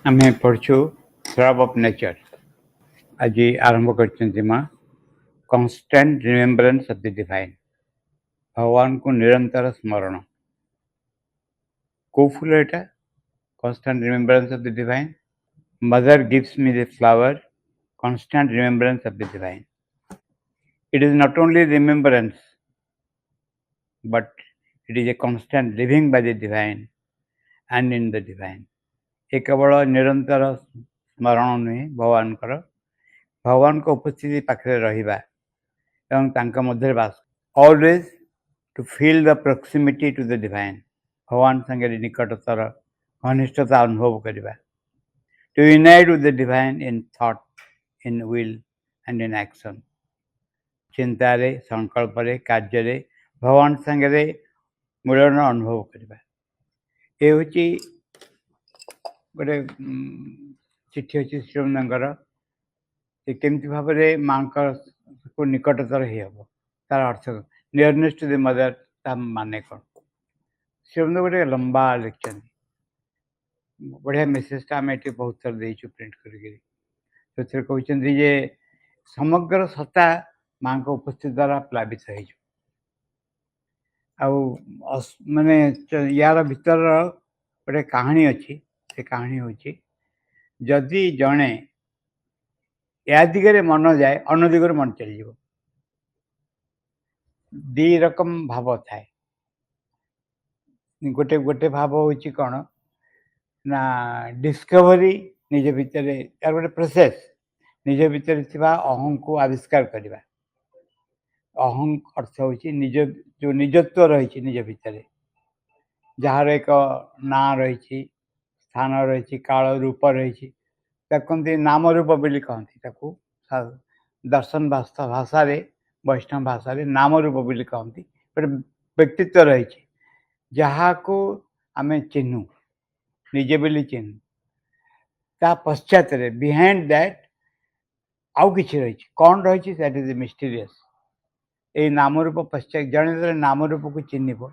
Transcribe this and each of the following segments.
आमे पढ़छु थ्रब of nature. आज आरंभ करछन्ति माँ constant remembrance of the divine. भगवान को निरंतर स्मरण को फूल एटा constant remembrance of the divine. Mother gives me the flower constant remembrance of the divine. It is not only remembrance but it is a constant living by the divine and in the divine. ये केवल निरंतर स्मरण नुहे भगवान को उपस्थिति पाखे रहिबा एवं तांका मध्य बास always to feel the proximity to the divine. भगवान संगे निकटतर घनिष्ठता अनुभव करवा to unite with the divine in thought in will and in action. चिंतारे संकल्प कार्य भगवान संगे मिलन अनुभव करवा। ये हूँ गोटे चिठी अच्छी श्रीमंदर केमती भाव में माँ को निकटतर हम तार अर्थ नियरनेस टू द मदर ता माने कौन श्रीमंद गोटे लंबा लिखिं बढ़िया मेसेजटा आम ये बहुत थर देचु प्रिंट कर कहते जे समग्र सत्ता माँ को उपस्थित द्वारा प्लावित हो माने यार भीतर गोटे कहानी अच्छी से कहानी हूँ जदि जड़े या दिगरे मन जाए अन्न दिगरे मन चली जाए दी रकम भाव थाए गोटे गोटे भाव हूँ कौन ना डिस्कवरी निज भितर यार गोटे प्रोसेस निज भितर अहं को आविष्कार करवा। अहं अर्थ हूँ निज जो निजत्व रही निज भितर जार एक ना रही स्थान रही काल रूप रही कहते नाम रूप बोली कहती दर्शन भाषा वैष्णव भाषा नाम रूप बोली कहती गोटे व्यक्तित्व रही जहाँ को आम चिन्हू निजे बोली चिन्हू ता पश्चात बिहाइंड दैट आउ कि रही कौन रही दैट इज मिस्टीरियस। ये नाम रूप पश्चात जड़े नाम रूप को चिन्ह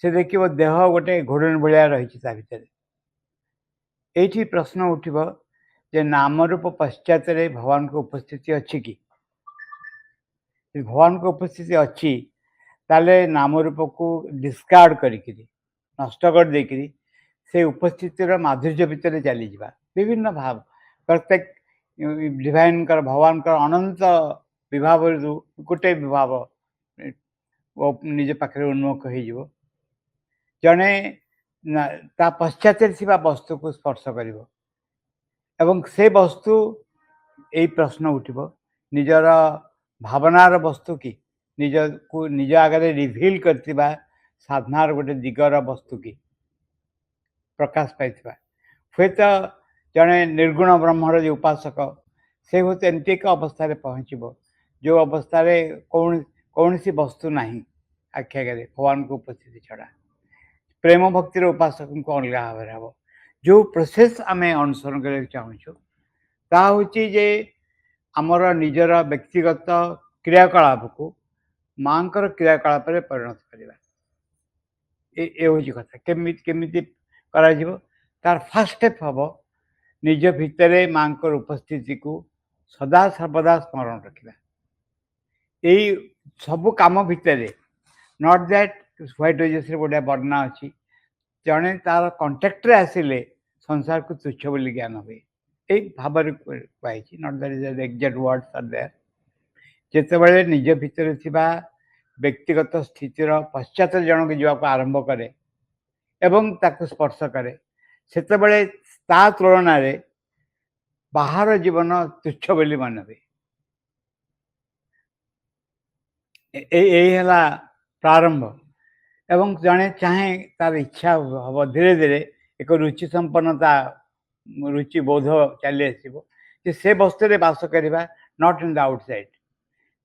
से देखो देह गोटे घोड़न भाया रही भितर ये प्रश्न उठब जे नाम रूप पश्चात भगवान को उपस्थिति अच्छी कि भगवान को उपस्थिति अच्छी ताले नाम रूप को डिस्कार्ड करी नष्ट कर देकरी से उपस्थितिर माधुर्य भितर चली जावा विभिन्न भाव प्रत्येक डिवाइन कर भगवान कर अनंत विभाव गोटे विभाव निज पाखे उन्मुख हो जड़े ता पश्चात वस्तु को स्पर्श कर से वस्तु यही प्रश्न उठब निजर भावनार वस्तु कि निज को निज आगे रिभिल करथिबा साधनार गोटे दिगर वस्तु कि प्रकाश पाई हे तो जड़े निर्गुण ब्रह्मर जो उपासक से हूँ एमती एक अवस्था पहुँचब जो अवस्था कौन सी वस्तु ना आख्या भगवान को उपस्थिति छड़ा प्रेम भक्तिर उपासक को अलग भाव हम जो प्रोसेस आम अनुसरण कर चाहूँ ता हूँ जे आमर निजर व्यक्तिगत क्रियाकलाप को माँ क्रियाकलाप परिणत करवा। ये हूँ कथा केमी कर तार फास्ट स्टेप हम निज भितर माँ उपस्थिति को सदा सर्वदा स्मरण रखा। यही सबू कम भितर नॉट दैट व्हाइट रोजेस बढ़िया वर्णना अच्छी जड़े तार कंटेक्ट आसिले संसार को तुच्छ बोली ज्ञान हुए यही भाव कही not that is exact words are there जिते निज भितर व्यक्तिगत स्थितिर पश्चात जन के जावाक आरंभ करे एवं ताको स्पर्श करे सेतबेले ता तुलन बाहर जीवन तुच्छ बोली मन हुए। यही प्रारंभ एवं जड़े चाहे तार इच्छा हम धीरे धीरे एक रुचि संपन्नता रुचि बोध चली आसो से वस्तु बास करवा नॉट इन द आउटसाइड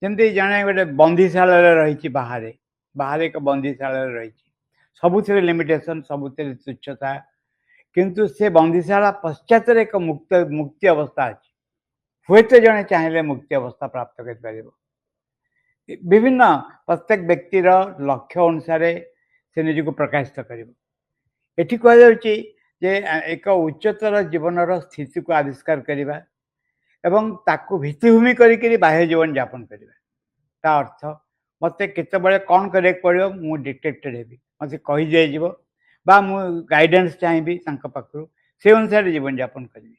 जमती जड़े गोटे बंदीशाल रही बाहर बाहर एक बंदीशाल रही सबुथिरे लिमिटेशन सबुथिरे तुच्छता किंतु से बंदीशाला पश्चात एक मुक्ति अवस्था अच्छी हुए तो जड़े चाहिए मुक्ति अवस्था प्राप्त कर विभिन्न प्रत्येक व्यक्तिर लक्ष्य अनुसार से निजी को प्रकाशित कर कह ଯେ ଏକ ଉଚ୍ଚତର जीवनर स्थिति को आविष्कार करवा एवं ताकू भित्तिभूमि करी बाह्य जीवन यापन करवा ता अर्थ मते केतेबेले कौन करे पड़ो मु डिटेक्टेड हेबी मते कहि जाइजिवो बा मु गाइडेंस चाहिए पाखु से अनुसार जीवन यापन करी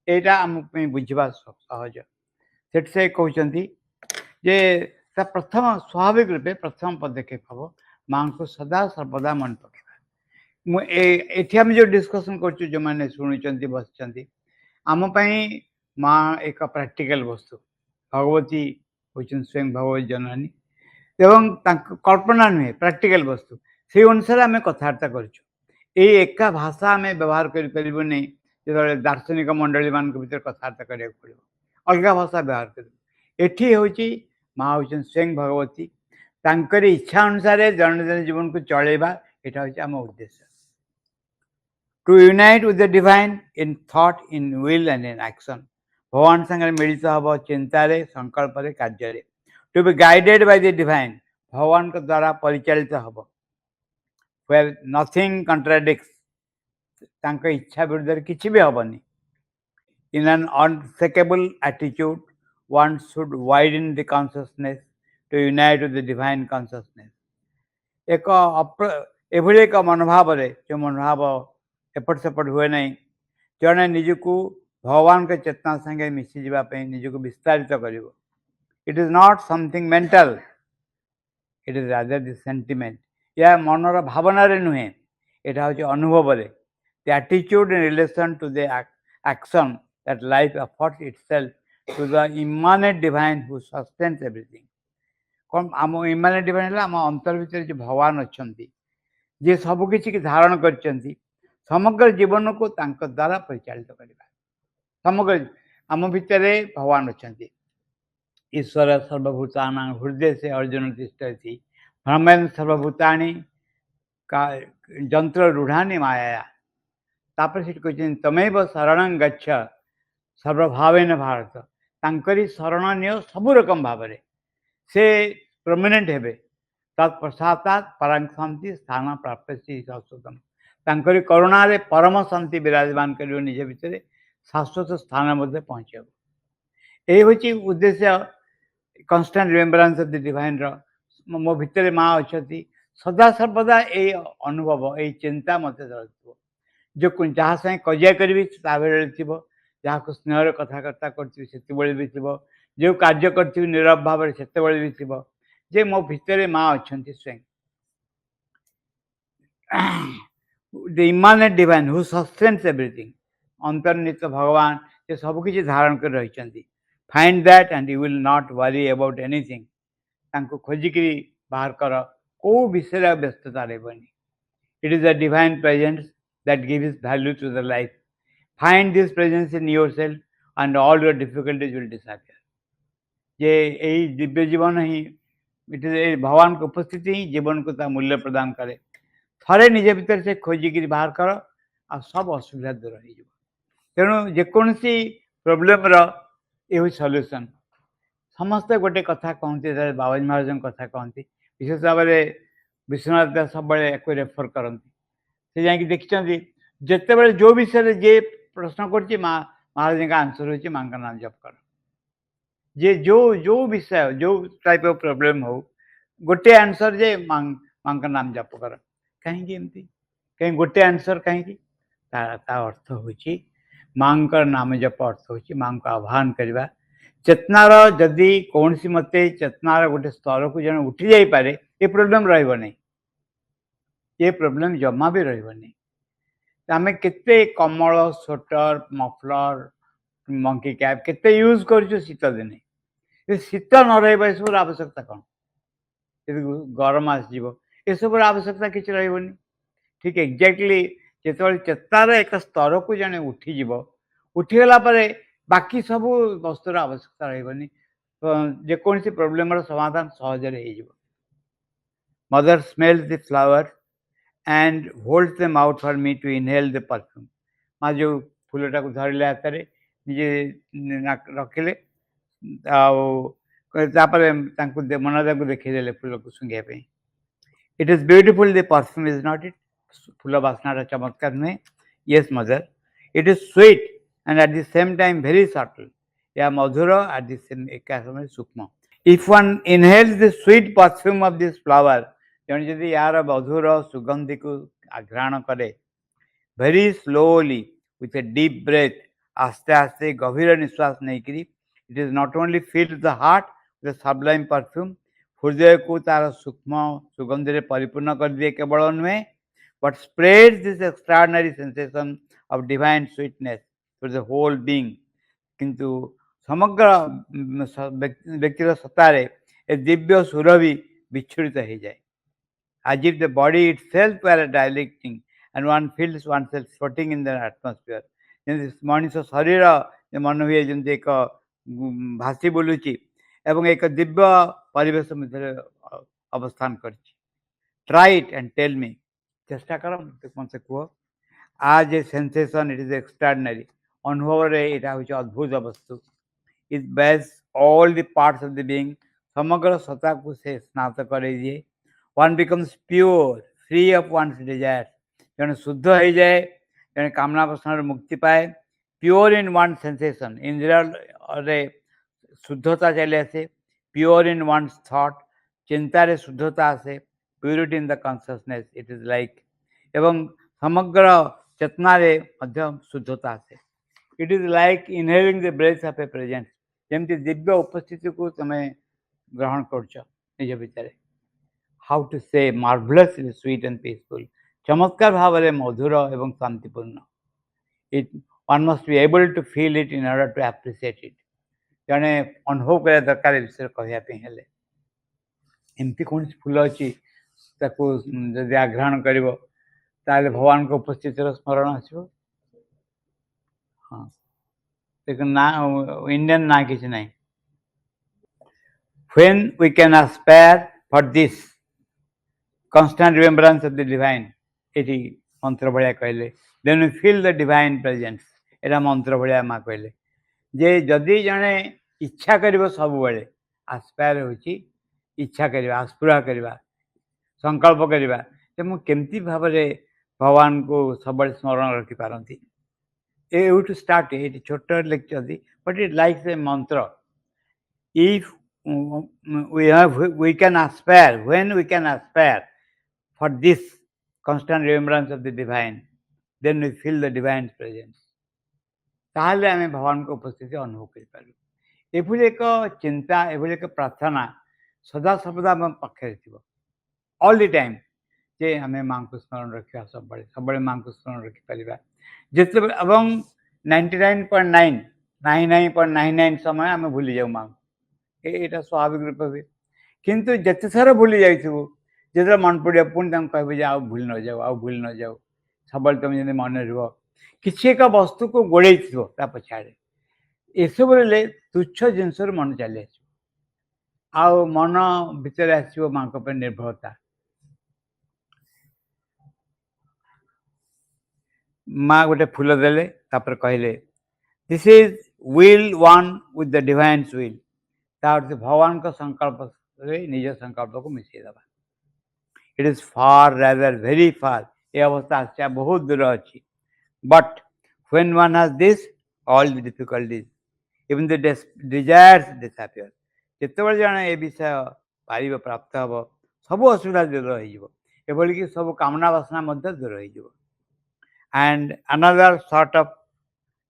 एटा आम बुझा सहज से कहते जे ता प्रथम स्वाभाविक रूपे प्रथम पदक्षेप हम माँ को सदा सर्वदा मन पकेबा मुझे आम जो डिस्कसन कर जो मैंने शुणुंट बस आम माँ एक प्रैक्टिकल वस्तु भगवती होती स्वयं भगवती जननी एवं कल्पना नुहे प्रैक्टिकल वस्तु से अनुसार आम कथबार्ता करा भाषा आम व्यवहार करें जो दार्शनिक मंडली मान भर कथबार्ता करा पड़ो अलग भाषा व्यवहार कर एठी हूँ माँ हूँ स्वयं भगवती तांकर इच्छा अनुसार जन जन जीवन को चलेबा एटा हूँ आम उद्देश्य to unite with the divine in thought in will and in action भगवान संगे मिलित हम चिंतार संकल्प कार्य to be guided by the divine भगवान के द्वारा परिचालित हम वेयर नथिंग कंट्राडिक्ट्स तांको इच्छा विरुद्ध किसी भी हेनी in an unshakeable attitude one should widen the consciousness to unite with the divine consciousness एक एभली एक मनोभाव जो मनोभाव एपट सेपट हुए नहीं जड़े निजको भगवान के चेतना संगे मिसी जावाई निजको विस्तारित कर it is not something mental it is rather the sentiment या मनर भावना नुहे यहाँ हूँ अनुभव the attitude in relation to the action that life efforts itself to the immanent divine who sustains everything कौन आम इमानेंट डिवाइन है आम अंतर भीतर जो भगवान अच्छा जी सबकि धारण कर समग्र जीवन को द्वारा परिचालित करवा समग्र आम भितर भगवान अच्छा ईश्वर सर्वभूतानां हृदय से अर्जुन तिष्ठति भ्रमेन सर्वभूतानि का जंत्र रूढ़ानी माया तापर से कहते तमेव शरण गच्छ सर्वभावेन भारत तांकरी शरण नियो सब रकम भाव से प्रोमिनेंट हेबे तत्पश्चात परम शांति स्थान प्राप्त शाश्वतम तांकरी करुणारे परम शांति विराजमान कर निज भितर शाश्वत स्थान मध्य पहुँचे यही हूँ उद्देश्य कन्स्टांट रिमेम्बरांस ऑफ द डिवाइन मो भितर माँ अच्छा सदा सर्वदा ये अनुभव ये चिंता मत जो जहाँ साथ कजिया करी जहाँ को स्नेहर कथबार्ता करी भी थी जो कार्य करी नीरव भाव से भी थी जे मो भितर माँ अच्छा स्वयं the immanent divine who sustains everything अंतर्निहित भगवान ये सबकि धारण कर रही find that and you will not worry about anything तांको खोजिकी बाहर कर को विषय व्यस्तता रही it is the divine presence that gives value to the life find this presence in yourself and all your difficulties will disappear जे यही दिव्य जीवन ही इट इज भगवान की उपस्थिति ही जीवन को मूल्य प्रदान करे थरे निज भीतर से खोजिकी बाहर कर आ सब असुविधा दूर हो तेणु जेकोसी प्रोब्लेम ये सल्यूशन समस्ते गोटे कथा कहते बाबाजी महाराज कथा कहती विशेष भाव में विश्वनाथ दास सब एक रेफर करती से जाकि देखते जिते जो विषय जे प्रश्न कर महाराज का आंसर हो माँ का नाम जप कर जे जो जो विषय जो टाइप ऑफ प्रॉब्लम हो गोटे आंसर जे माँ का नाम जप कर कहीं एमती कहीं गोटे आंसर कहीं अर्थ हूँ माँ का नाम जप अर्थ हूँ माँ को आह्वान करवा चेतनार जदि कौन सी मते चेतनार गोटे स्तर को जन उठी जापे ये प्रोब्लेम रही ये प्रोब्लेम जमा भी रही आम केते कमल स्वेटर मफलर मंकी कैप केते यूज कर शीत दिने शीत न रहा सब आवश्यकता कौन गरम आसो ये सब आवश्यकता किसी रही ठीक एक्जाक्टली जो चेतार एक स्तर को जन उठीज उठीगला बाकी सब वस्तुर आवश्यकता रही जेकोसी प्रोब्लेम समाधान सहज हो mother smells the flower and holds them out for me to inhale the perfume माँ जो फूलटा को धरले हाथ में निजे रखिले मनदा को देखीदे फूल को सुंघापी it is beautiful the perfume is not it फूल बासना चमत्कार नुहे Yes, mother. It is sweet and at the same time very subtle. Yeah, madhura at the same time sukma. If one inhales the sweet perfume of this flower, ଜଣେ ଯଦି ୟାର ମଧୁର ସୁଗନ୍ଧିକୁ ଆଘ୍ରାଣ କରେ, very slowly with a deep breath, ଆସ୍ତେ ଆସ୍ତେ ଗଭୀର ନିଶ୍ୱାସ ନେଇକିରି, it is not only fills the heart with a sublime perfume, ହୃଦୟକୁ ତାର ସୂକ୍ଷ୍ମ ସୁଗନ୍ଧିରେ ପରିପୂର୍ଣ୍ଣ କରିଦିଏ କେବଳ ନୁହେଁ, but spreads this extraordinary sensation of divine sweetness through the whole being. କିନ୍ତୁ ସମଗ୍ର ବ୍ୟକ୍ତିର ସତ୍ତାରେ ଏ ଦିବ୍ୟ ସୁରଭି ବିଚ୍ଛୁରିତ ହେଇଯାଏ, as if the body itself were dilating and one feels oneself floating in the atmosphere. ଯେମିତି ମଣିଷ ଶରୀର ମନେ ହୁଏ ଯେମିତି ଏକ ଭାସି ବୁଲୁଛି ଏବଂ ଏକ ଦିବ୍ୟ ପରିବେଶ ମଧ୍ୟରେ ଅବସ୍ଥାନ କରିଛି. Try it and tell me. ଚେଷ୍ଟା କର ମୋତେ କୁହ. As a sensation, it is extraordinary. ଅନୁଭବରେ ଏଇଟା ହେଉଛି ଅଦ୍ଭୁତ ବସ୍ତୁ. It bears all the parts of the being. ସମଗ୍ର ସତ୍ତାକୁ ସେ ସ୍ନାତ କରେଇ ଦିଏ. One becomes pure, free of one's desires. ଜଣେ ଶୁଦ୍ଧ ହେଇଯାଏ, ଜଣେ କାମନା ବାସନାରୁ ମୁକ୍ତି ପାଏ. Pure in one sensation. ଇନ୍ଦ୍ରିୟରେ ଶୁଦ୍ଧତା ଚାଲି ଆସେ. Pure in one's thought. ଚିନ୍ତାରେ ଶୁଦ୍ଧତା ଆସେ. Purity in the consciousness. It is like. ଏବଂ ସମଗ୍ର ଚେତନାରେ ମଧ୍ୟ ଶୁଦ୍ଧତା ଆସେ. It is like inhaling the breath of a presence. ଯେମିତି ଦିବ୍ୟ ଉପସ୍ଥିତିକୁ ତମେ ଗ୍ରହଣ କରୁଛ ନିଜ ଭିତରେ. How to say marvelously sweet and peaceful. ଚମତ୍କାର ଭାବରେ ମଧୁର ଏବଂ ଶାନ୍ତିପୂର୍ଣ୍ଣ. One must be able to feel it in order to appreciate it. ଜଣେ ଅନୁଭବ କରିବା ଦରକାର ଏ ବିଷୟରେ କହିବା ପାଇଁ ହେଲେ. ଏମିତି କୌଣସି ଫୁଲ ଅଛି ତାକୁ ଯଦି ଆଘ୍ରାଣ କରିବ ତାହେଲେ ଭଗବାନଙ୍କ ଉପସ୍ଥିତିର ସ୍ମରଣ ଆସିବ. ହଁ, ନା ଇଣ୍ଡିଆନ ନା କିଛି ନାହିଁ. When we can aspire for this constant remembrance of the divine, ଏଠି ମନ୍ତ୍ର ଭଳିଆ କହିଲେ, then we feel the divine presence. ଏଇଟା ମନ୍ତ୍ର ଭଳିଆ ମା କହିଲେ ଯେ ଯଦି ଜଣେ ଇଚ୍ଛା କରିବ ସବୁବେଳେ, ଆସ୍ପାୟାର ହେଉଛି ଇଚ୍ଛା କରିବା, ଆସ୍ପୃହା କରିବା, ସଂକଳ୍ପ କରିବା ଯେ ମୁଁ କେମିତି ଭାବରେ ଭଗବାନଙ୍କୁ ସବୁବେଳେ ସ୍ମରଣ ରଖିପାରନ୍ତି. ଏଇଠୁ ଷ୍ଟାର୍ଟ. ଏଇଠି ଛୋଟ ଲେଖିଛନ୍ତି, ବଟ୍ ଇଟ୍ ଲାଇକ୍ସ ଏ ମନ୍ତ୍ର. If we can aspire, when we can aspire for this constant remembrance of the divine, then we feel the divine presence. ତାହେଲେ ଆମେ ଭଗବାନଙ୍କ ଉପସ୍ଥିତି ଅନୁଭବ କରିପାରିବୁ. ଏଭଳି ଏକ ଚିନ୍ତା, ଏଭଳି ଏକ ପ୍ରାର୍ଥନା ସଦାସର୍ବଦା ଆମ ପାଖରେ ଥିବ, ଅଲ୍ ଦି ଟାଇମ୍, ଯେ ଆମେ ମାଙ୍କୁ ସ୍ମରଣ ରଖିବା, ସବୁବେଳେ ସବୁବେଳେ ମାଙ୍କୁ ସ୍ମରଣ ରଖିପାରିବା. ଯେତେବେଳେ ଏବଂ 99.999 ସମୟ ଆମେ ଭୁଲିଯାଉ ମାଙ୍କୁ. ଏଇଟା ସ୍ୱାଭାବିକ ରୂପ ହୁଏ. କିନ୍ତୁ ଯେତେ ଥର ଭୁଲି ଯାଇଥିବୁ, ଯେତେବେଳେ ମନେ ପଡ଼ିବ ପୁଣି ତାଙ୍କୁ କହିବୁ ଯେ ଆଉ ଭୁଲି ନଯାଉ, ଆଉ ଭୁଲି ନଯାଉ, ସବୁବେଳେ ତୁମେ ଯେମିତି ମନେ ରୁହ. କିଛି ଏକ ବସ୍ତୁକୁ ଗୋଡ଼େଇଥିବ ତା ପଛଆଡ଼େ. ଏସବୁରେ ତୁଚ୍ଛ ଜିନିଷରୁ ମନ ଚାଲି ଆସିବ, ଆଉ ମନ ଭିତରେ ଆସିବ ମାଙ୍କ ପାଇଁ ନିର୍ଭରତା. ମା ଗୋଟେ ଫୁଲ ଦେଲେ, ତାପରେ କହିଲେ this is will one with the divine's will. ତା ଅର୍ଥ ଭଗବାନଙ୍କ ସଂକଳ୍ପରେ ନିଜ ସଂକଳ୍ପକୁ ମିଶାଇ ଦେବା. ଇଟ୍ ଇଜ୍ ଫାର୍ ରାଦର୍ ଭେରି ଫାର୍. ଏ ଅବସ୍ଥା ଆସିବା ବହୁତ ଦୂର ଅଛି. But when one has this, all the difficulties, even the desires disappear. ଯେତେବେଳେ ଜଣେ ଏ ବିଷୟ ପାଇବ, ପ୍ରାପ୍ତ ହେବ, ସବୁ ଅସୁବିଧା ଦୂର ହେଇଯିବ, ଏଭଳିକି ସବୁ କାମନା ବାସନା ମଧ୍ୟ ଦୂର ହେଇଯିବ. And another sort of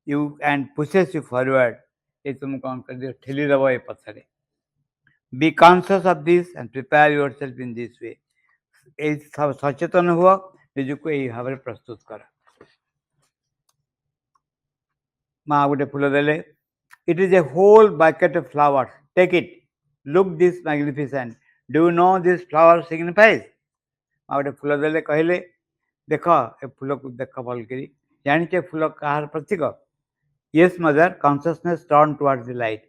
you and pushes you forward. ଏ ତୁମକୁ କ'ଣ କରିଦିଅ, ଠେଲିଦେବ ଏ ପଥରେ. Be conscious of this and prepare yourself in this way. ଏଇ ସଚେତନ ହୁଅ, ନିଜକୁ ଏଇ ଭାବରେ ପ୍ରସ୍ତୁତ କର. ମା ଗୋଟେ ଫୁଲ ଦେଲେ. It is a whole bucket of flowers. Take it. Look this magnificent. Do you know this flower signifies? ମା ଗୋଟେ ଫୁଲ ଦେଲେ, କହିଲେ ଦେଖ ଏ ଫୁଲକୁ ଦେଖ ଭଲ କରି. ଜାଣିଛ ଫୁଲ କାହାର ପ୍ରତୀକ? Yes mother, consciousness turn towards the light.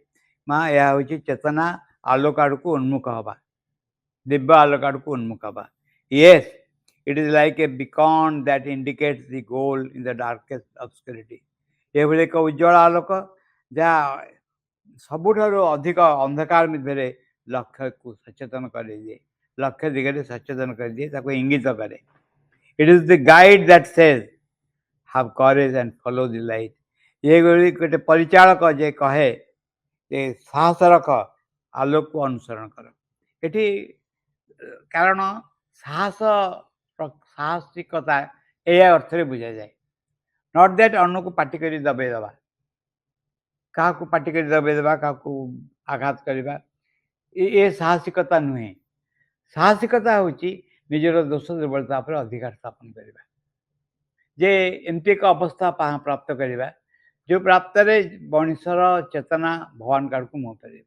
ମା ଏହା ହେଉଛି ଚେତନା ଆଲୋକ ଆଡ଼କୁ ଉନ୍ମୁଖ ହେବା, ଦିବ୍ୟ ଆଲୋକ ଆଡ଼କୁ ଉନ୍ମୁଖ ହେବା. Yes, it is like a beacon that indicates the goal in the darkest obscurity. ଏଭଳି ଏକ ଉଜ୍ଜଳ ଆଲୋକ ଯାହା ସବୁଠାରୁ ଅଧିକ ଅନ୍ଧକାର ମଧ୍ୟରେ ଲକ୍ଷ୍ୟକୁ ସଚେତନ କରିଦିଏ, ଲକ୍ଷ୍ୟ ଦିଗରେ ସଚେତନ କରିଦିଏ, ତାକୁ ଇଙ୍ଗିତ କରେ. It is the guide that says have courage and follow the light। ये गोटे परिचालक जे कहे ଯେ ସାହସ ରଖ ଆଲୋକକୁ ଅନୁସରଣ କର। ଏଠି କାରଣ ସାହସ ସାହସିକତା ଏଇଆ ଅର୍ଥରେ ବୁଝାଯାଏ। ନଟ୍ ଦ୍ୟାଟ୍ ଅନ୍ୟକୁ ପାଟି କରି ଦବେଇ ଦେବା, କାହାକୁ ପାଟି କରି ଦବେଇ ଦେବା, କାହାକୁ ଆଘାତ କରିବା, ଏ ସାହସିକତା ନୁହେଁ। ସାହସିକତା ହେଉଛି ନିଜର ଦୋଷ ଦୁର୍ବଳତା ଉପରେ ଅଧିକାର ସ୍ଥାପନ କରିବା। ଯେ ଏମିତି ଏକ ଅବସ୍ଥା ପ୍ରାପ୍ତ କରିବା ଯେଉଁ ପ୍ରାପ୍ତରେ ମଣିଷର ଚେତନା ଭଗବାନଙ୍କ ଆଡ଼କୁ ମୁହଁ କରିବ।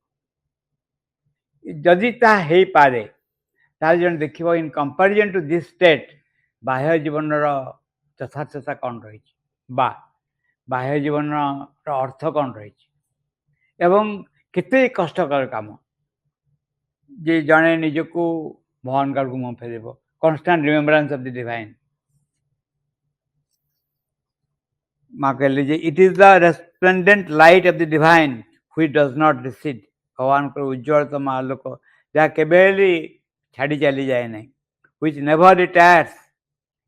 ଯଦି ତାହା ହେଇପାରେ ତାହେଲେ ଜଣେ ଦେଖିବ in comparison to this state ବାହ୍ୟ ଜୀବନର ଯଥାର୍ଥତା କ'ଣ ରହିଛି ବା ବାହ୍ୟ ଜୀବନର ଅର୍ଥ କ'ଣ ରହିଛି ଏବଂ କେତେ କଷ୍ଟକର କାମ ଯେ ଜଣେ ନିଜକୁ ଭଗବାନଙ୍କ ଆଡ଼କୁ ମୁହଁ ଫେରିବ। Constant remembrance of the divine. माँ कहले जे it is the resplendent light of the divine which does not recede. भगवान को उज्ज्वलतम आलोक जहाँ केबे छाड़ी चली जाए नहीं, which never retires.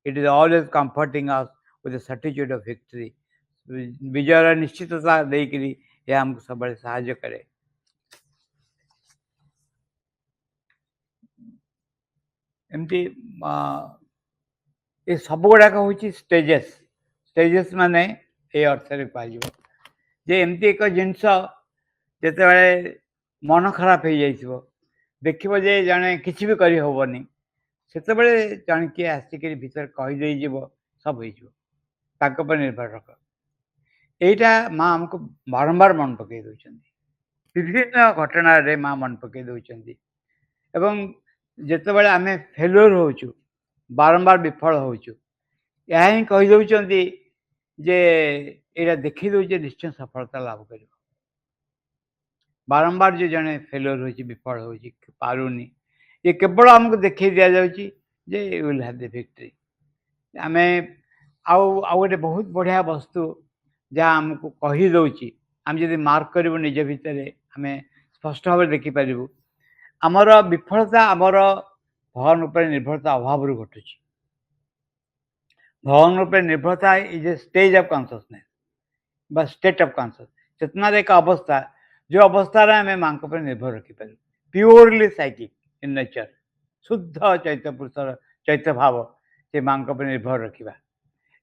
It is always comforting us with the certitude of victory. विजयर निश्चितता देकरी यह हमको सब साहाय्य करे। एमती ये सब गुड़ाक हूँ स्टेजेस। स्टेजेस माने ये अर्थ कह जे एमती एक जिनस जिते मन खराब हो जाइए देखो जे जड़े किसी भी करी हेनी से जन किए आसिक भीतर कहीदे सब हो निर्भर रख। यहीटा माँ आमको बारंबार मन पकई दौरान विभिन्न घटन माँ मन पकई दौरान एवं जिते आम फेल्योर होचु बारंबार विफल होचु यह ही कहीदौरान जे यहाँ देखी दौचे निश्चय सफलता लाभ कर। बारंबार जो जड़े फेल्योर हो विफल हो पारुनी ये केवल आमको देखी दि जाऊँगी जे you will have the victory. आम आउ गोटे बहुत बढ़िया वस्तु जहाँ आमको कहीदे आम जब मार्क करूँ निज भितर आम स्पष्ट भाव देखिपारू आमर विफलता आमर भगवान उपर निर्भरता अभाव घटू। भगवान उपर निर्भरता is a stage of consciousness बा स्टेट ऑफ कॉन्शियस चेतनार एक अवस्था जो अवस्था आम माँ पर निर्भर रखिपर प्योरली साइकिक इन नेचर शुद्ध चैत्य पुरुषर चैत्य भाव से माँ पर निर्भर रखा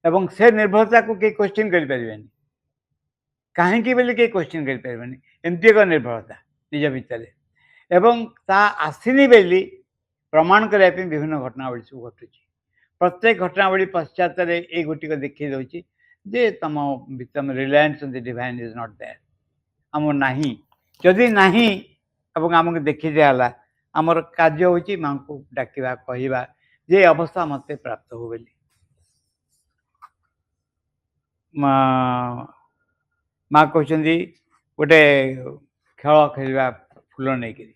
एवं से निर्भरता को कई क्वेश्चन करें कहीं कई क्वेश्चन करें एमती एक निर्भरता निज भितर एवं ता आसनी बेली प्रमाण करने विभिन्न घटनावली सब घटू। प्रत्येक घटनावली पश्चात ये गोटिक देखी दूसरी जे तुम भीतर reliance on the divine is not there आम नहीं जदि नहीं एवं आमको देखी दिगला आमर कार्य होची माँ को डाकवा कहवा जे अवस्था मत प्राप्त हो बोली। माँ कहते गोटे खेल खेलवा फूल नहीं करी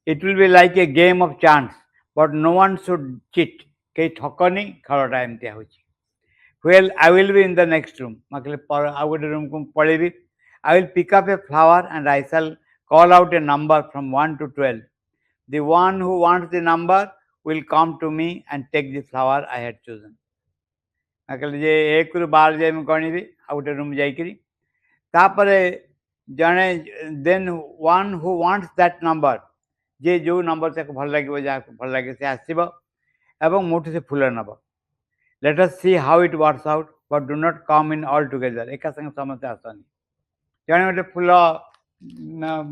it will be like a game of chance but no one should cheat कई ठकनी खेलटा एमती हो। Well I will be in the next room माँ कहले आउ गोटे रूम को पलैबी I will pick up a flower and I shall call out a number from 1 to 12 the one who wants the number will come to me and take the flower I had chosen. माँ कहले जे 1 ରୁ 12 जाए गणिबी आ गोटे room जाइकरी तापरे जड़े then one who wants that number जे जो नंबर से भल लगे जहाँ भल लगे से आसब एवं मोटू से फूल नब। Let us see how it works out but do not come in all together एका संगे समस्त आसनी जड़े गोटे फूल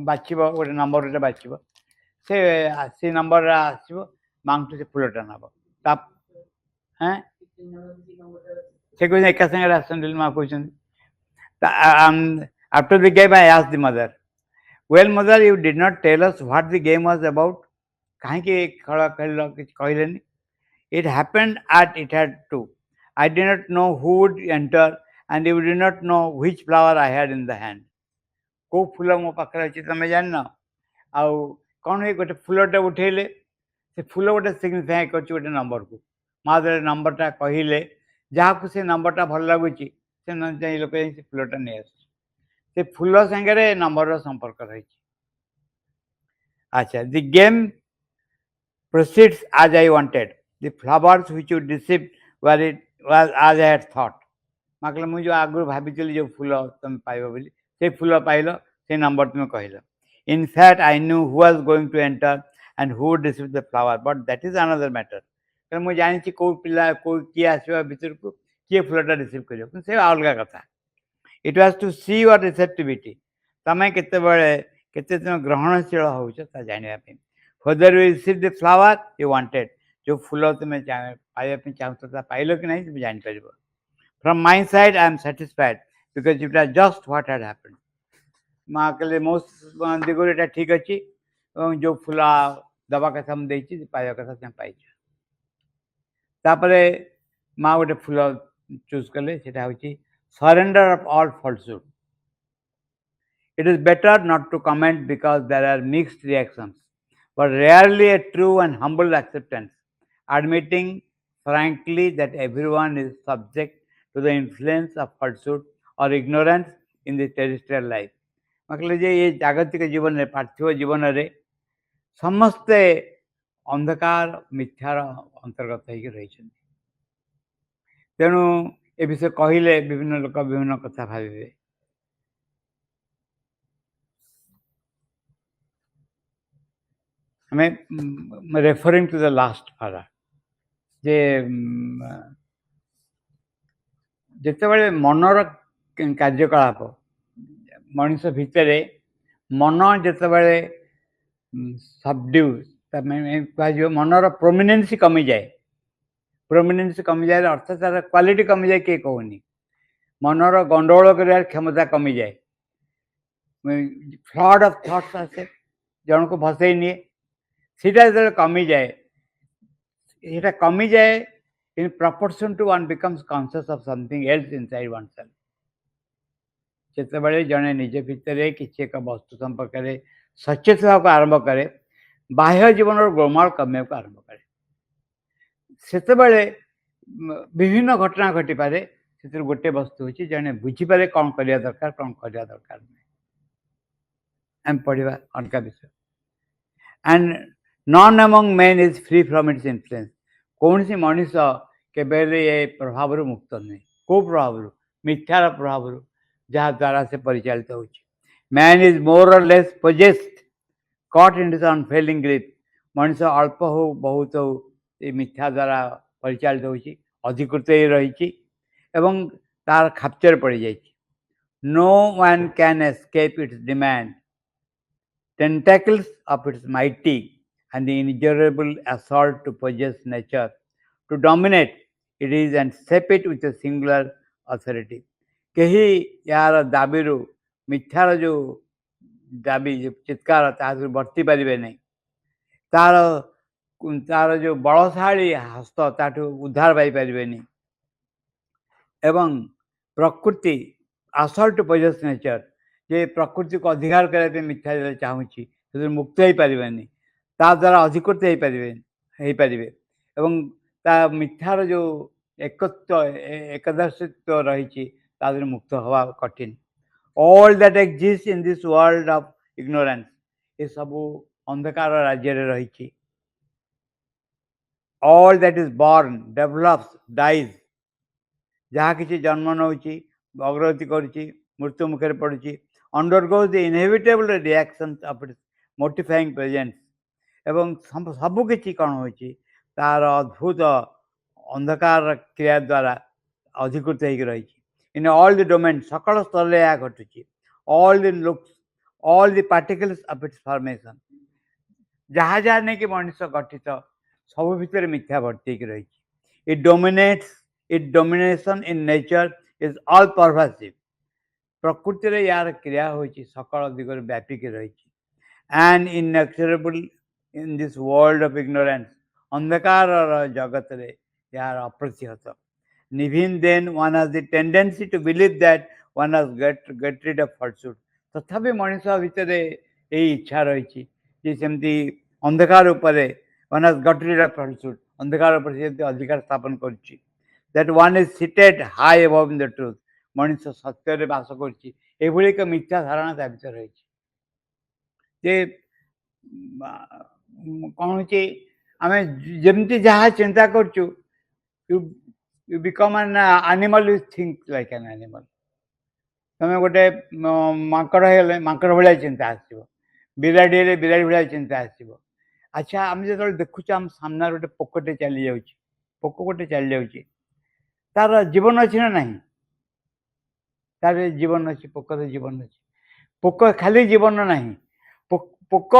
बाछब गोटे नंबर गोटे बाछब से नंबर आसब मांगटू से फूलटा नब हाँ से कह एका संगे आसनी माँ कहते। After the game, I asked the mother, well, mother, you did not tell us what the game was about. It happened at it had to. I did not know who would enter and you did not know which flower I had in the hand. को फूल मो पाखे अच्छी तुम जान आउ कौन है गोटे फूलटे उठेले से फूल गोटे सिग्निफाई कर गोटे नंबर को माँ नंबरटा कहले जहाँ से नंबरटा भल लगुच से लोक से फूलटा नहीं आस से फूल संगे नंबर संपर्क रही। अच्छा the game proceeds as I wanted. The flowers which you received were as I had thought. माँ कहला मुझे आगु भाभी जो फूल तुम पाइब बोली से फूल पाइल से नंबर तुम कहल in fact I knew who was going to enter and who would receive the flower but that is another matter कारण मुझे जानी कौ पिला कौ किए आसवा भर को किए फूलटा रिसीव कर से अलग कथा it was to see your receptivity तमें केते तुम ग्रहणशील हो जानापी further you receive the flower you wanted जो फूल तुम्हें पाइबा चाहता पाइल कि नहीं तुम जापर from my side I am satisfied because it was just what had happened माँ कहले मो दिगुर यहाँ ठीक अच्छी जो फूल दवा कथा मुझे पाइबा कथा तुम पाई तापरे माँ गोटे फूल चूज कले surrender of all falsehood It is better not to comment because there are mixed reactions, but rarely a true and humble acceptance, admitting frankly that everyone is subject to the influence of falsehood or ignorance in the terrestrial life. मतलब ये जागतिक जीवन में पार्थिव जीवन में समस्ते अंधकार मिथ्यार अंतर्गत होकर रही तेणु ए विषय कहले विभिन्न लोक विभिन्न कथा भावे हमें रेफरिंग टू द लास्ट पारा जे जिते मनर कार्यकलाप मनीष भितर मन जिते सबड्यू कह मनर प्रोमिनेन्सी कमी जाए अर्थ तार क्वालिटी कमी जाए किए कहूनी मनर गंडगोल कर क्षमता कमी जाए फ्लड ऑफ थॉट्स आसे जन को भसई निए सीटा जो कमी जाए ये कमी जाए in proportion to one becomes conscious of something else inside oneself. जिते जड़े निज भितर किसी एक वस्तु संपर्क में सचेत होगा आरंभ करे बाह्य जीवन गोलमाल कमे को आरंभ करे से विभिन्न घटना घटी पारे से गोटे वस्तु हो जड़े बुझीपे कौन करवा दरकार कौन करवा दरकार नहीं आम पढ़ा अलग विषय and non among main is free from its influence कौन सी मनीष केबेले ये प्रभाव मुक्त नहीं को प्रभाव मिथ्यार प्रभाव जहाँ द्वारा से परिचालित हो मैन इज मोर और less possessed cut in unfailing grip Manish अल्प हो बहुत हो ये मिथ्या द्वारा परिचालित हो अधिकृत रही तार खापचर पड़ जाए no one can escape its demand tentacles of its mighty and the inexorable assault to possess nature, to dominate it is and shape it with a singular authority. कही यार दाबीरु मिथ्यार जो दाबी जो चित्कार तार वर्ती पारे नहीं तार तार जो बलशाली हस्त ताठू उद्धार पाइपर नहीं एवं प्रकृति असल्ट टू पोजेस नेचर जे प्रकृति को अधिकार करने मिथ्या चाहूँगी से मुक्त हो पारे ता द्वारा अधिकृत हो पारे मिथ्यार जो एकत्व एकदर्शित्व रही मुक्त हवा कठिन all that exist in this world of ignorance ये सब अंधकार राज्य रही all that is born develops dies जहाँ किसी जन्म नौ अग्रगति करुच्ची मृत्यु मुखे पड़ुची undergoes the inevitable reactions of its modifying presence एवं सबकि कौन हो तार अद्भुत अंधकार क्रिया द्वारा अधिकृत हो रही इन ऑल द डोमेन सकल स्तर यह घटुची all the looks all the particles of its formation जहाँ जहाँ नहीं कि मनुष्य गठित सब भितर मिथ्या भर्ती रही it domination in nature is all pervasive प्रकृति रे यार क्रिया हो सकल दिगर व्यापिक रही and inexorable in this world of ignorance अंधकार जगत रे यार अप्रतिहत निविन then one has the tendency to believe that one has get rid of falsehood तथापि मनुष्य भितर यही इच्छा रही सेमती अंधकार उपरे one has got rid of falsehood अंधकार उपर अधिकार स्थापन करुच्ची that one is seated high above in the truth मनुष्य सत्य बास कर एक मिथ्या धारणा ता भर रही कौन हो जमी जहाँ चिंता करूँ you become an animal, you think like an animal. ତମେ ଗୋଟେ ମାଙ୍କଡ଼ ହେଇଗଲେ ମାଙ୍କଡ଼ ଭଳିଆ ଚିନ୍ତା ଆସିବ, ବିରାଡ଼ି ହେଲେ ବିରାଡ଼ି ଭଳିଆ ଚିନ୍ତା ଆସିବ। ଆଚ୍ଛା, ଆମେ ଯେତେବେଳେ ଦେଖୁଛୁ ଆମ ସାମ୍ନାରେ ଗୋଟେ ପୋକଟେ ଚାଲି ଯାଉଛି, ପୋକ ଗୋଟେ ଚାଲି ଯାଉଛି, ତାର ଜୀବନ ଅଛି ନା ନାହିଁ? ତାର ଜୀବନ ଅଛି, ପୋକର ଜୀବନ ଅଛି। ପୋକ ଖାଲି ଜୀବନ ନାହିଁ, ପୋକ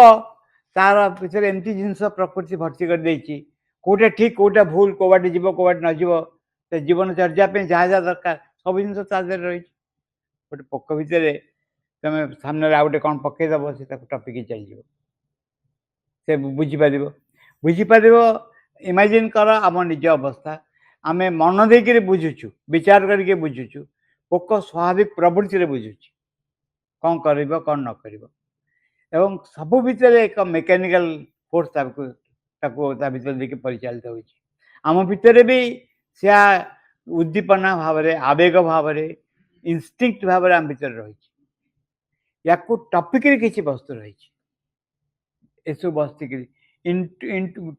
ତାର ଭିତରେ ଏମିତି ଜିନିଷ ପ୍ରକୃତି ଭର୍ତ୍ତି କରିଦେଇଛି, କୋଉଟା ଠିକ କୋଉଟା ଭୁଲ, କୋଉବାଟେ ଯିବ କୋଉବାଟେ ନ ଯିବ, ସେ ଜୀବନ ଚର୍ଯ୍ୟା ପାଇଁ ଯାହା ଯାହା ଦରକାର ସବୁ ଜିନିଷ ତା ଦେହରେ ରହିଛି। ଗୋଟେ ପୋକ ଭିତରେ ତମେ ସାମ୍ନାରେ ଆଉ ଗୋଟେ କ'ଣ ପକେଇଦବ, ସେ ତାକୁ ଟପିକି ଚାଲିଯିବ, ସେ ବୁଝିପାରିବ। ଇମାଜିନ୍ କର ଆମ ନିଜ ଅବସ୍ଥା, ଆମେ ମନ ଦେଇକିରି ବୁଝୁଛୁ, ବିଚାର କରିକି ବୁଝୁଛୁ, ପୋକ ସ୍ୱାଭାବିକ ପ୍ରବୃତ୍ତିରେ ବୁଝୁଛି କ'ଣ କରିବ କ'ଣ ନ କରିବ। ଏବଂ ସବୁ ଭିତରେ ଏକ ମେକାନିକାଲ ଫୋର୍ସ ତାକୁ ତା ଭିତରେ ଦେଇକି ପରିଚାଳିତ ହେଉଛି। ଆମ ଭିତରେ ବି ସେ ଉଦ୍ଦୀପନା ଭାବରେ, ଆବେଗ ଭାବରେ, ଇନଷ୍ଟିଙ୍କ୍ଟ ଭାବରେ ଆମ ଭିତରେ ରହିଛି। ୟାକୁ ଟପିକରେ କିଛି ବସ୍ତୁ ରହିଛି। ଏସବୁ ବସ୍ତିକିରି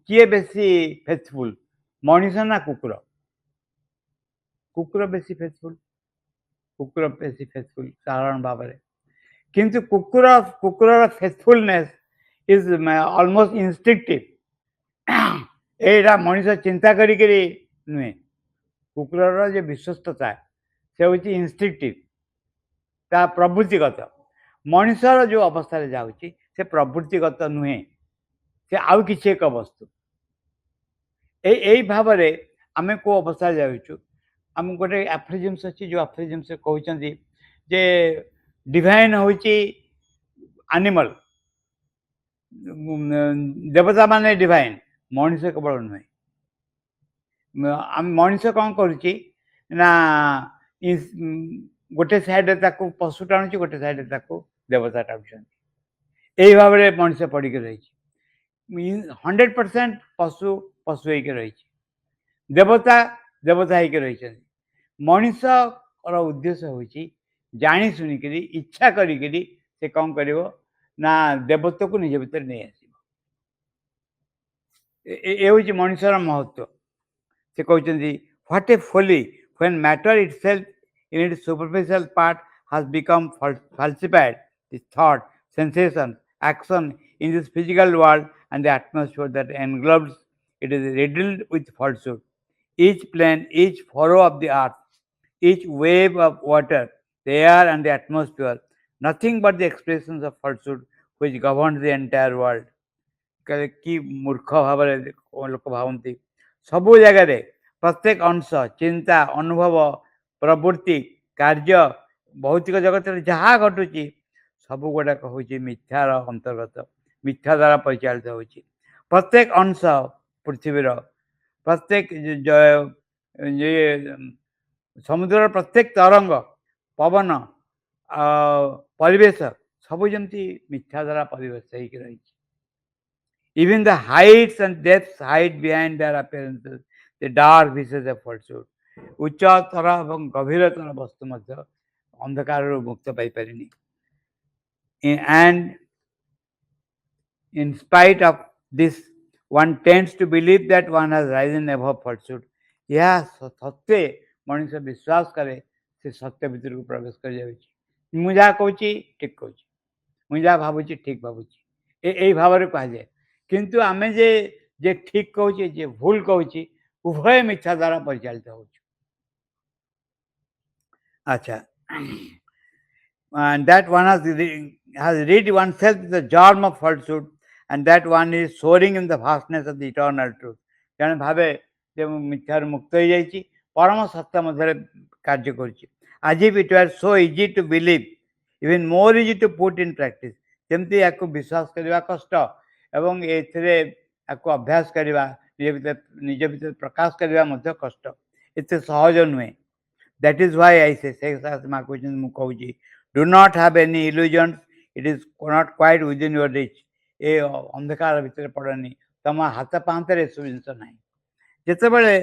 କିଏ ବେଶୀ ଫେଥଫୁଲ, ମଣିଷ ନା କୁକୁର? କୁକୁର ବେଶୀ ଫେଥଫୁଲ, ସାଧାରଣ ଭାବରେ। କିନ୍ତୁ କୁକୁରର ଫେଥଫୁଲନେସ୍ ଇଜ୍ ଅଲମୋଷ୍ଟ ଇନଷ୍ଟିଙ୍କ୍ଟିଭ। ଏଇଟା ମଣିଷ ଚିନ୍ତା କରିକିରି ନୁହେଁ, କୁକୁରର ଯେ ବିଶ୍ୱସ୍ତତା ସେ ହେଉଛି ଇନଷ୍ଟିଙ୍କ୍ଟିଭ, ତା ପ୍ରବୃତ୍ତିଗତ। ମଣିଷର ଯେଉଁ ଅବସ୍ଥାରେ ଯାଉଛି ସେ ପ୍ରବୃତ୍ତିଗତ ନୁହେଁ, ସେ ଆଉ କିଛି ଏକ ବସ୍ତୁ। ଏଇ ଭାବରେ ଆମେ କେଉଁ ଅବସ୍ଥାରେ ଯାଉଛୁ, ଆମକୁ ଗୋଟେ ଆଫ୍ରିଜିମ୍ସ ଅଛି, ଯେଉଁ ଆଫ୍ରିଜିମ୍ସ କହୁଛନ୍ତି ଯେ ଡିଭାଇନ୍ ହେଉଛି ଆନିମଲ, ଦେବତା ମାନେ ଡିଭାଇନ୍, ମଣିଷ କେବଳ ନୁହେଁ। ଆମେ ମଣିଷ କ'ଣ କରୁଛି ନା ଗୋଟେ ସାଇଡ଼ରେ ତାକୁ ପଶୁ ଟାଣୁଛି, ଗୋଟେ ସାଇଡ଼ରେ ତାକୁ ଦେବତା ଟାଣୁଛନ୍ତି। ଏଇ ଭାବରେ ମଣିଷ ପଡ଼ିକି ରହିଛି। 100% ପଶୁ ହେଇକି ରହିଛି, ଦେବତା ହେଇକି ରହିଛନ୍ତି। ମଣିଷର ଉଦ୍ଦେଶ୍ୟ ହେଉଛି ଜାଣି ଶୁଣିକିରି ଇଚ୍ଛା କରିକିରି ସେ କ'ଣ କରିବ ନା ଦେବତ୍ୱକୁ ନିଜ ଭିତରେ ନେଇ ଆସିବ। ଏ ହେଉଛି ମଣିଷର ମହତ୍ଵ। ସେ କହୁଛନ୍ତି what A Foley when matter itself in its superficial part has become falsified, the thought, sensation, action in this physical world and the atmosphere that englobes it is riddled with falsehood. Each plane, each furrow of the earth, each wave of water, the air and the atmosphere, nothing but the expressions of falsehood which governs the entire world. କି ମୂର୍ଖ ଭାବରେ ଲୋକ ଭାବନ୍ତି। ସବୁ ଜାଗାରେ ପ୍ରତ୍ୟେକ ଅଂଶ, ଚିନ୍ତା, ଅନୁଭବ, ପ୍ରବୃତ୍ତି, କାର୍ଯ୍ୟ, ଭୌତିକ ଜଗତରେ ଯାହା ଘଟୁଛି ସବୁ ଗୁଡ଼ାକ ହେଉଛି ମିଥ୍ୟାର ଅନ୍ତର୍ଗତ, ମିଥ୍ୟା ଦ୍ୱାରା ପରିଚାଳିତ ହେଉଛି। ପ୍ରତ୍ୟେକ ଅଂଶ ପୃଥିବୀର, ପ୍ରତ୍ୟେକ ସମୁଦ୍ରର ପ୍ରତ୍ୟେକ ତରଙ୍ଗ, ପବନ, ପରିବେଶ ସବୁ ଯେମିତି ମିଥ୍ୟା ଦ୍ୱାରା ପରିବେଶ ହେଇକି ରହିଛି। Even the heights and depths hide behind their appearances the dark visage of falsehood. ଉଚ୍ଚତର ଏବଂ ଗଭୀରତର ବସ୍ତୁ ମଧ୍ୟ ଅନ୍ଧକାରରୁ ମୁକ୍ତ ପାଇପାରିନି। And in spite of this, one tends to believe that one has risen above falsehood. ଏହା ସତ୍ୟ ମଣିଷ ବିଶ୍ୱାସ କରେ ସେ ସତ୍ୟ ଭିତରକୁ ପ୍ରବେଶ କରିଯାଉଛି। ମୁଁ ଯାହା କହୁଛି ଠିକ୍ କହୁଛି, ମୁଁ ଯାହା ଭାବୁଛି ଠିକ୍ ଭାବୁଛି, ଏଇ ଭାବରେ କୁହାଯାଏ। କିନ୍ତୁ ଆମେ ଯେ ଠିକ୍ କହୁଛେ, ଯେ ଭୁଲ କହୁଛି, ଉଭୟ ମିଥ୍ୟା ଦ୍ୱାରା ପରିଚାଳିତ ହେଉଛୁ। ଆଚ୍ଛା, and that one has rid oneself of the germ of falsehood and that one is soaring in the vastness of the eternal truth. ଜଣେ ଭାବେ ଯେ ମୁଁ ମିଥ୍ୟାରୁ ମୁକ୍ତ ହେଇଯାଇଛି, ପରମ ସତ୍ୟ ମଧ୍ୟରେ କାର୍ଯ୍ୟ କରୁଛି। as if it were so easy to believe, even more easy to put in practice. ଯେମିତି ୟାକୁ ବିଶ୍ୱାସ କରିବା କଷ୍ଟ ଏବଂ ଏଥିରେ ୟାକୁ ଅଭ୍ୟାସ କରିବା, ନିଜ ଭିତରେ ପ୍ରକାଶ କରିବା ମଧ୍ୟ କଷ୍ଟ, ଏତେ ସହଜ ନୁହେଁ। That is why I say, ମୁଁ କହୁଛି, do not have any illusions, it is not quite within your reach. ଏ ଅନ୍ଧକାର ଭିତରେ ପଡ଼ନି, ତମ ହାତ ପାହାନ୍ତରେ ଏସବୁ ଜିନିଷ ନାହିଁ। ଯେତେବେଳେ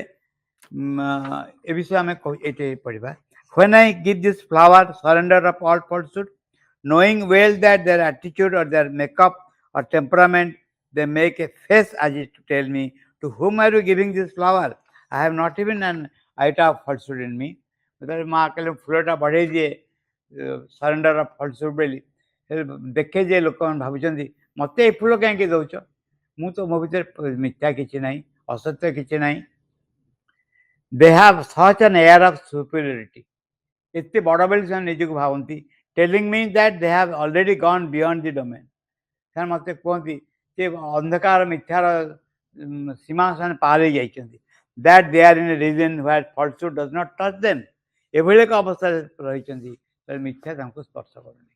ଏ ବିଷୟ ଆମେ ଏଠି ପଢ଼ିବା, when I give this flower surrender of all falsehood, knowing well that their attitude or their makeup or temperament, they make a face as if to tell me, to whom are you giving this flower? I have not even an iota of falsehood in me माँ कहले फूलटा बढ़े दिए surrender of falsehood बोली देखे जे लोक भावुं मत ये फूल कहीं दौच मु तो मो भर मिथ्या किसी ना असत्य किसी ना they have such an air of superiority एत बड़ बेली से निजी भावती telling mean that they have already gone beyond the domain से मत कहती जे अंधकार मिथ्यार सीमा से पार हो जाती that they are in a region where falsehood does not touch them एभली एक अवस्था रही मिथ्या स्पर्श करनी